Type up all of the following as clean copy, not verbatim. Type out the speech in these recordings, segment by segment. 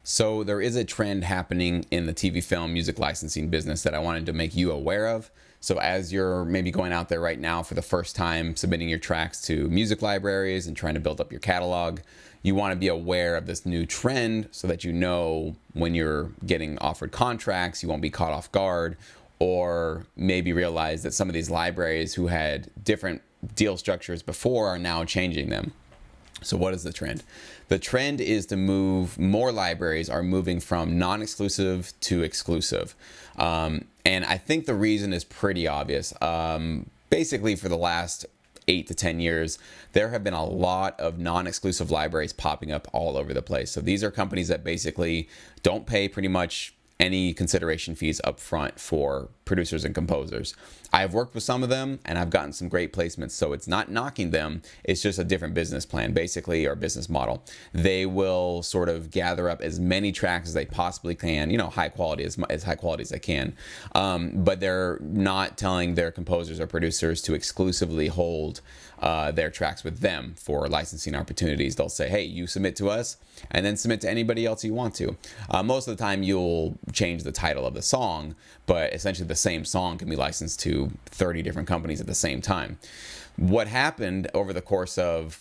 So there is a trend happening in the TV film music licensing business that I wanted to make you aware of. So as you're maybe going out there right now for the first time, submitting your tracks to music libraries and trying to build up your catalog, you want to be aware of this new trend so that you know when you're getting offered contracts, you won't be caught off guard, or maybe realize that some of these libraries who had different deal structures before are now changing them. So what is the trend? The trend is to move, more libraries are moving from non-exclusive to exclusive. And I think the reason is pretty obvious. Basically, for the last 8 to 10 years, there have been a lot of non-exclusive libraries popping up all over the place. So these are companies that basically don't pay pretty much any consideration fees up front for producers and composers. I've worked with some of them and I've gotten some great placements, so it's not knocking them, it's just a different business plan basically, or business model. They will sort of gather up as many tracks as they possibly can, high quality, as high quality as they can, but they're not telling their composers or producers to exclusively hold their tracks with them for licensing opportunities. They'll say, hey, you submit to us and then submit to anybody else you want to. Most of the time you'll change the title of the song, but essentially the same song can be licensed to 30 different companies at the same time. What happened over the course of,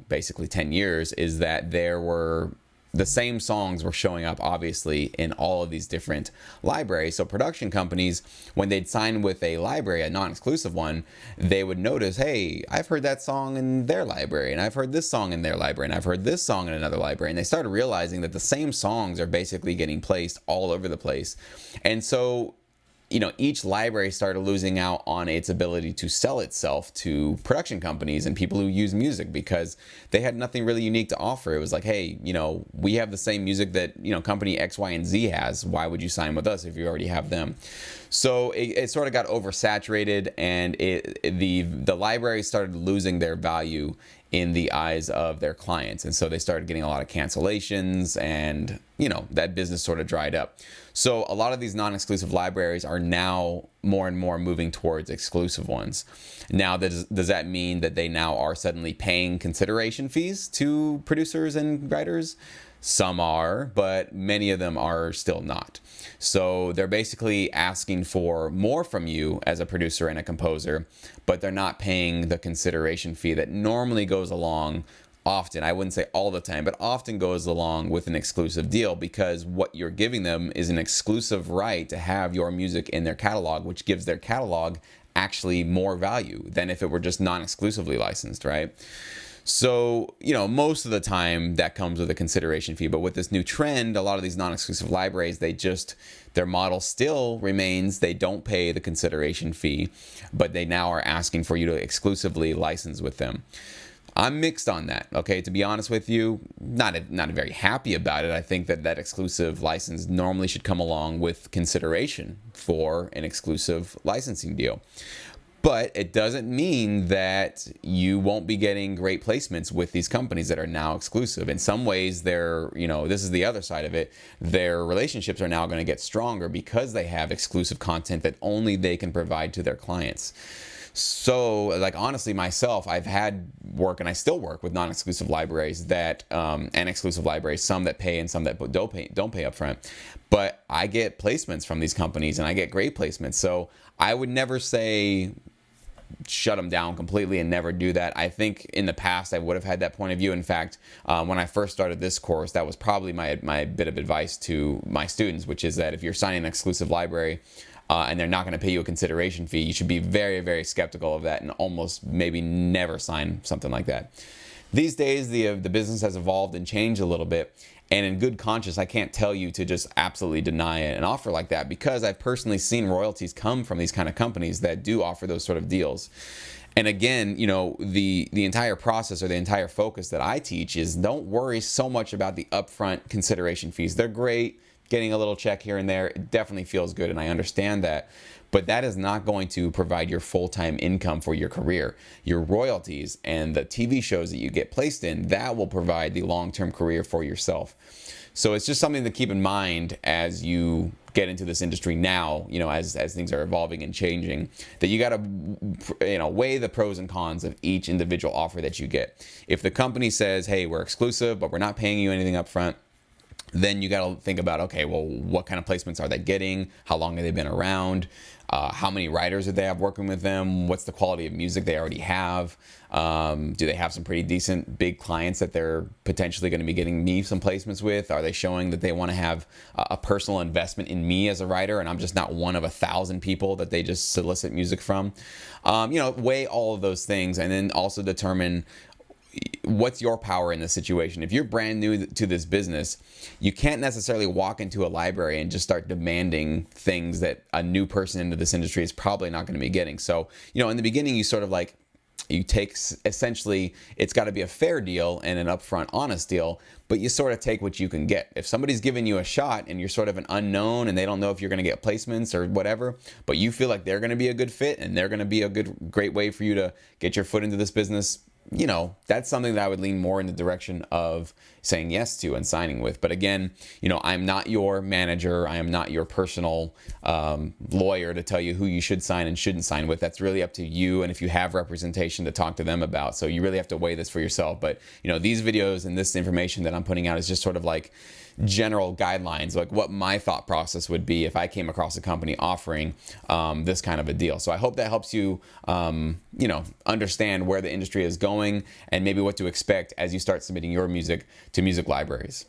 basically 10 years is that the same songs were showing up obviously in all of these different libraries. So production companies, when they'd sign with a library, a non-exclusive one, they would notice, hey, I've heard that song in their library, and I've heard this song in their library, and I've heard this song in another library. And they started realizing that the same songs are basically getting placed all over the place. And so each library started losing out on its ability to sell itself to production companies and people who use music, because they had nothing really unique to offer. It was like, hey, we have the same music that, company X, Y, and Z has. Why would you sign with us if you already have them? So it sort of got oversaturated, and the libraries started losing their value in the eyes of their clients. And so they started getting a lot of cancellations, and that business sort of dried up. So a lot of these non-exclusive libraries are now more and more moving towards exclusive ones. Now, does that mean that they now are suddenly paying consideration fees to producers and writers? Some are, but many of them are still not. So they're basically asking for more from you as a producer and a composer, but they're not paying the consideration fee that normally goes along often, I wouldn't say all the time, but often goes along with an exclusive deal, because what you're giving them is an exclusive right to have your music in their catalog, which gives their catalog actually more value than if it were just non-exclusively licensed, right? So, most of the time that comes with a consideration fee, but with this new trend, a lot of these non-exclusive libraries, their model still remains, they don't pay the consideration fee, but they now are asking for you to exclusively license with them. I'm mixed on that, okay? To be honest with you, not very happy about it. I think that exclusive license normally should come along with consideration for an exclusive licensing deal. But it doesn't mean that you won't be getting great placements with these companies that are now exclusive. In some ways, this is the other side of it. Their relationships are now going to get stronger because they have exclusive content that only they can provide to their clients. So, honestly, myself, I've had work, and I still work with non-exclusive libraries and exclusive libraries, some that pay and some that don't pay up front. But I get placements from these companies, and I get great placements. So I would never say shut them down completely and never do that. I think in the past I would have had that point of view. In fact, when I first started this course, that was probably my bit of advice to my students, which is that if you're signing an exclusive library, and they're not going to pay you a consideration fee, you should be very, very skeptical of that and almost maybe never sign something like that. These days, the business has evolved and changed a little bit, and in good conscience, I can't tell you to just absolutely deny an offer like that, because I've personally seen royalties come from these kind of companies that do offer those sort of deals. And again, the entire process, or the entire focus that I teach, is don't worry so much about the upfront consideration fees. They're great. Getting a little check here and there, it definitely feels good, and I understand that. But that is not going to provide your full-time income for your career. Your royalties and the TV shows that you get placed in, that will provide the long-term career for yourself. So it's just something to keep in mind as you get into this industry now, as things are evolving and changing, that you got to, weigh the pros and cons of each individual offer that you get. If the company says, hey, we're exclusive, but we're not paying you anything up front, Then you got to think about, okay, well, what kind of placements are they getting? How long have they been around? How many writers do they have working with them? What's the quality of music they already have? Do they have some pretty decent big clients that they're potentially going to be getting me some placements with? Are they showing that they want to have a personal investment in me as a writer, and I'm just not one of 1,000 people that they just solicit music from? Weigh all of those things, and then also determine what's your power in this situation. If you're brand new to this business, you can't necessarily walk into a library and just start demanding things that a new person into this industry is probably not going to be getting. So, in the beginning, you sort of like, you take, essentially, it's got to be a fair deal and an upfront honest deal, but you sort of take what you can get. If somebody's giving you a shot and you're sort of an unknown and they don't know if you're going to get placements or whatever, but you feel like they're going to be a good fit and they're going to be a great way for you to get your foot into this business, that's something that I would lean more in the direction of saying yes to and signing with. But again, I'm not your manager. I am not your personal lawyer to tell you who you should sign and shouldn't sign with. That's really up to you, and if you have representation, to talk to them about. So you really have to weigh this for yourself. But these videos and this information that I'm putting out is just sort of like general guidelines, like what my thought process would be if I came across a company offering this kind of a deal. So I hope that helps you, understand where the industry is going and maybe what to expect as you start submitting your music to music libraries.